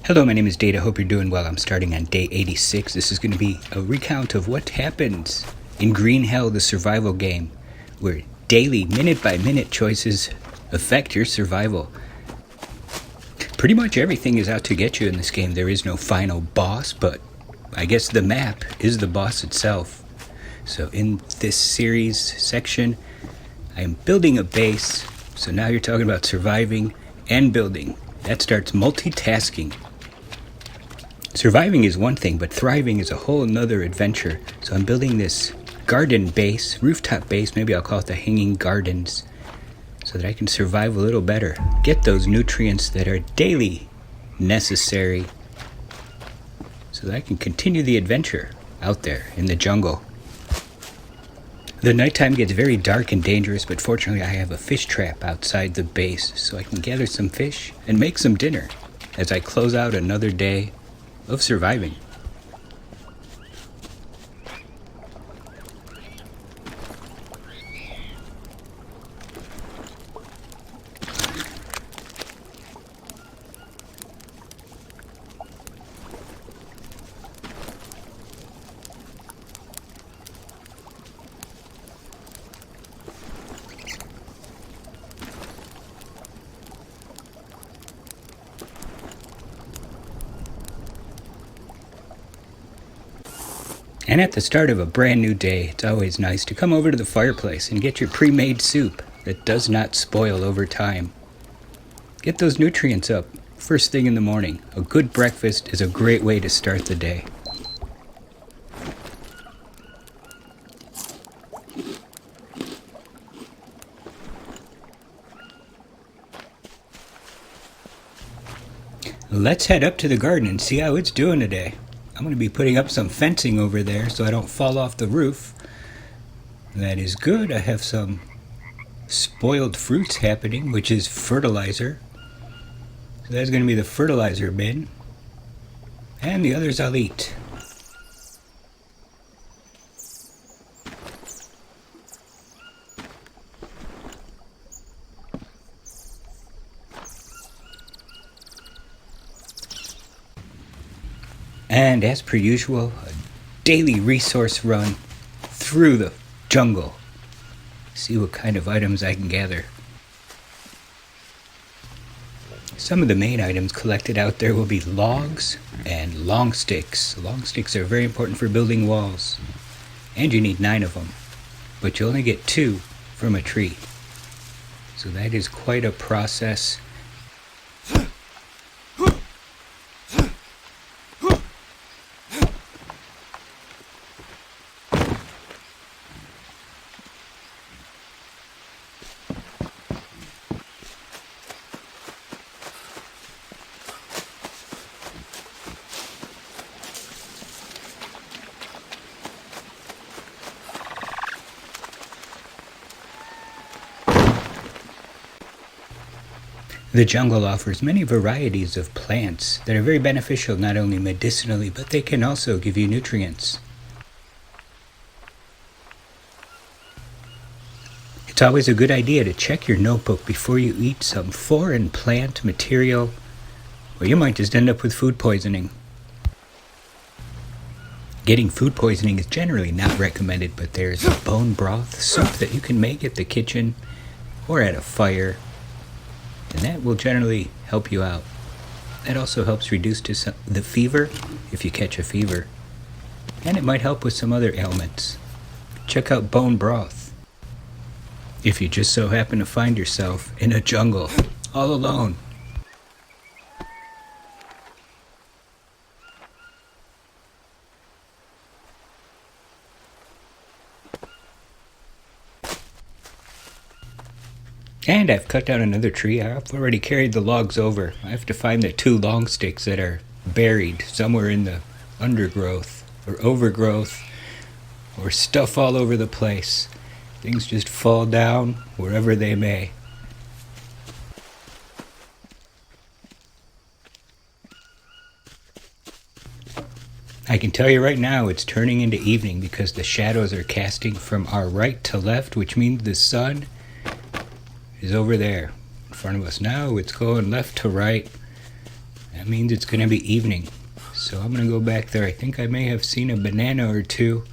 Hello, my name is Data. Hope you're doing well. I'm starting on day 86. This is going to be a recount of what happens in Green Hell, the survival game, where daily, minute-by-minute choices affect your survival. Pretty much everything is out to get you in this game. There is no final boss, but I guess the map is the boss itself. So in this series section, I am building a base. So now you're talking about surviving and building. That starts multitasking. Surviving is one thing, but thriving is a whole nother adventure. So I'm building this garden base, rooftop base, maybe I'll call it the Hanging Gardens, so that I can survive a little better. Get those nutrients that are daily necessary, so that I can continue the adventure out there in the jungle. The nighttime gets very dark and dangerous, but fortunately I have a fish trap outside the base, so I can gather some fish and make some dinner as I close out another day of surviving. And at the start of a brand new day, it's always nice to come over to the fireplace and get your pre-made soup that does not spoil over time. Get those nutrients up first thing in the morning. A good breakfast is a great way to start the day. Let's head up to the garden and see how it's doing today. I'm going to be putting up some fencing over there so I don't fall off the roof. That is good. I have some spoiled fruits happening, which is fertilizer. So that's going to be the fertilizer bin. And the others I'll eat. And as per usual, a daily resource run through the jungle. See what kind of items I can gather. Some of the main items collected out there will be logs and long sticks. Long sticks are very important for building walls. And you need 9 of them. But you only get 2 from a tree. So that is quite a process. The jungle offers many varieties of plants that are very beneficial not only medicinally, but they can also give you nutrients. It's always a good idea to check your notebook before you eat some foreign plant material, or you might just end up with food poisoning. Getting food poisoning is generally not recommended, but there's a bone broth soup that you can make at the kitchen or at a fire. And that will generally help you out. That also helps reduce the fever if you catch a fever. And it might help with some other ailments. Check out bone broth. If you just so happen to find yourself in a jungle, all alone. And I've cut down another tree. I've already carried the logs over. I have to find the 2 long sticks that are buried somewhere in the undergrowth or overgrowth or stuff all over the place. Things just fall down wherever they may. I can tell you right now it's turning into evening because the shadows are casting from our right to left, which means the sun is over there in front of us. Now it's going left to right, and That means it's going to be evening. So I'm going to go back there. I think I may have seen a banana or two.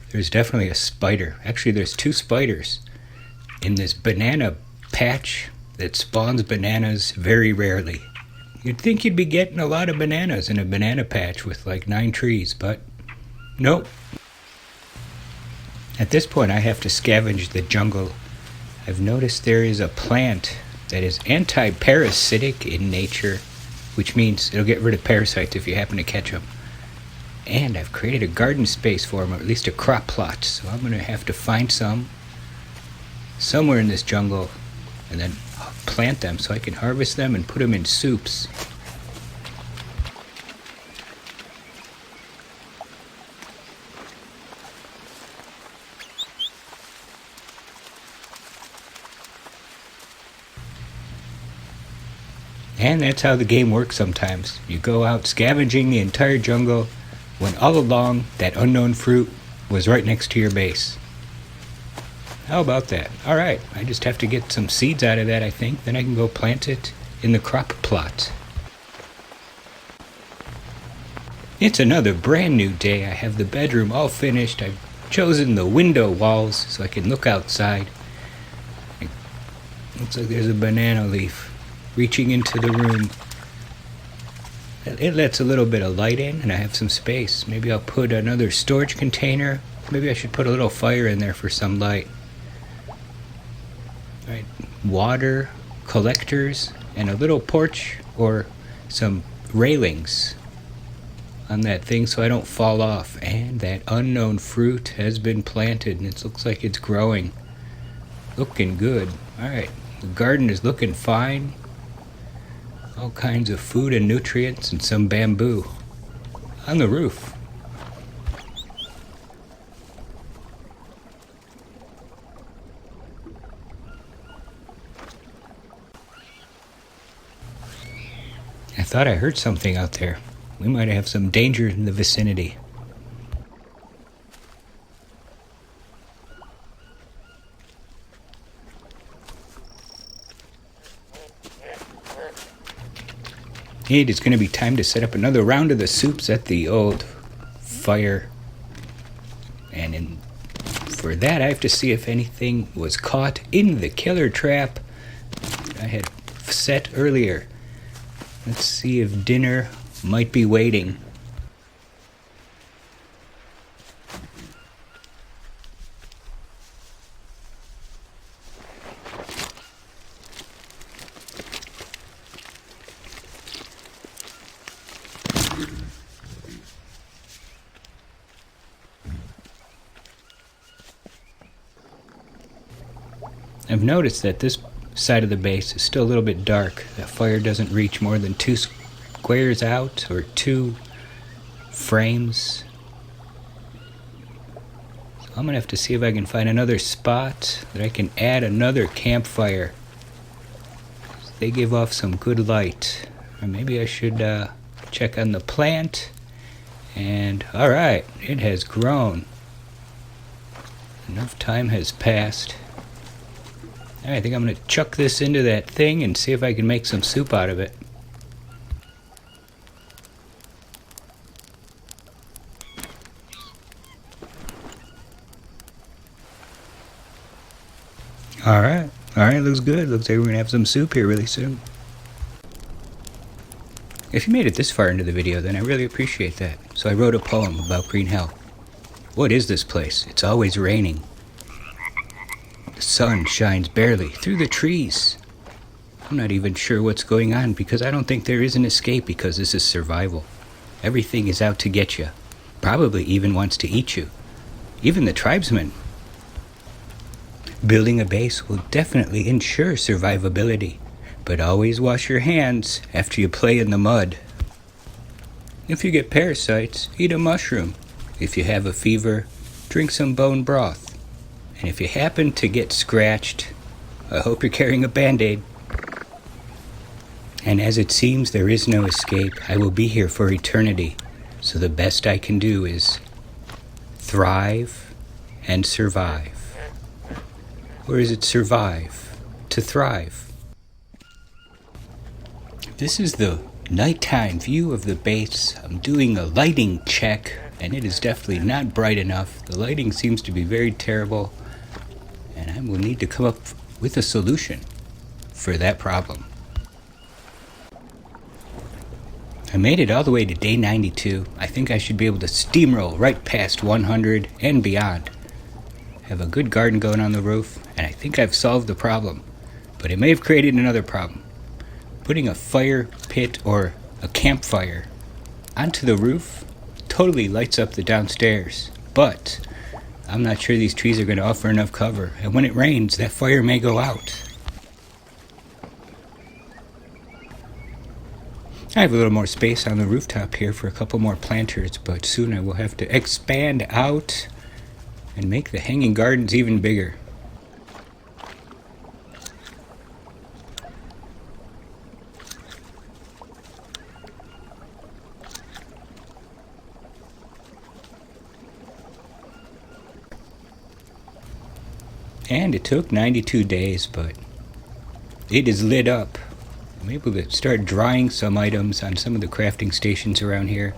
There's definitely a spider. Actually, there's 2 spiders in this banana patch that spawns bananas very rarely. You'd think you'd be getting a lot of bananas in a banana patch with like 9 trees, but nope. At this point, I have to scavenge the jungle. I've noticed there is a plant that is anti-parasitic in nature, which means it'll get rid of parasites if you happen to catch them. And I've created a garden space for them, or at least a crop plot, so I'm going to have to find some somewhere in this jungle and then plant them so I can harvest them and put them in soups. And that's how the game works sometimes. You go out scavenging the entire jungle when all along that unknown fruit was right next to your base. How about that? Alright, I just have to get some seeds out of that, I think. Then I can go plant it in the crop plot. It's another brand new day. I have the bedroom all finished. I've chosen the window walls so I can look outside. It looks like there's a banana leaf reaching into the room. It lets a little bit of light in and I have some space. Maybe I'll put another storage container. Maybe I should put a little fire in there for some light. Right, water collectors and a little porch or some railings on that thing so I don't fall off. And that unknown fruit has been planted and it looks like it's growing. Looking good. Alright, the garden is looking fine. All kinds of food and nutrients and some bamboo on the roof. I thought I heard something out there. We might have some danger in the vicinity. It is going to be time to set up another round of the soups at the old fire. And for that, I have to see if anything was caught in the killer trap I had set earlier. Let's see if dinner might be waiting. I've noticed that this side of the base is still a little bit dark. That fire doesn't reach more than 2 squares out or 2 frames. So I'm gonna have to see if I can find another spot that I can add another campfire. They give off some good light. Or maybe I should check on the plant. And alright, it has grown. Enough time has passed. I think I'm going to chuck this into that thing and see if I can make some soup out of it. Alright, looks good. Looks like we're going to have some soup here really soon. If you made it this far into the video, then I really appreciate that. So I wrote a poem about green hell. What is this place? It's always raining. The sun shines barely through the trees. I'm not even sure what's going on because I don't think there is an escape because this is survival. Everything is out to get you. Probably even wants to eat you. Even the tribesmen. Building a base will definitely ensure survivability, but always wash your hands after you play in the mud. If you get parasites, eat a mushroom. If you have a fever, drink some bone broth. And if you happen to get scratched, I hope you're carrying a Band-Aid. And as it seems there is no escape, I will be here for eternity. So the best I can do is thrive and survive. Or is it survive to thrive? This is the nighttime view of the base. I'm doing a lighting check, and it is definitely not bright enough. The lighting seems to be very terrible, and I will need to come up with a solution for that problem. I made it all the way to day 92. I think I should be able to steamroll right past 100 and beyond. Have a good garden going on the roof, and I think I've solved the problem. But it may have created another problem. Putting a fire pit or a campfire onto the roof totally lights up the downstairs. But I'm not sure these trees are going to offer enough cover, and when it rains, that fire may go out. I have a little more space on the rooftop here for a couple more planters, but soon I will have to expand out and make the hanging gardens even bigger. And it took 92 days, but it is lit up. I'm able to start drying some items on some of the crafting stations around here.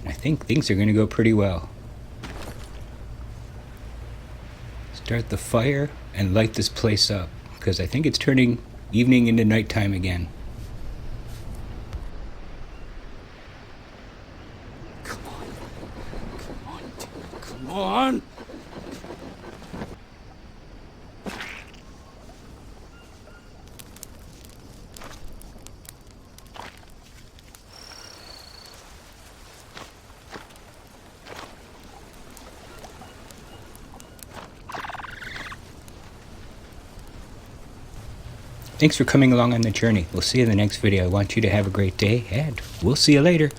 I think things are going to go pretty well. Start the fire and light this place up, because I think it's turning evening into nighttime again. Come on, come on! Thanks for coming along on the journey. We'll see you in the next video. I want you to have a great day, and we'll see you later.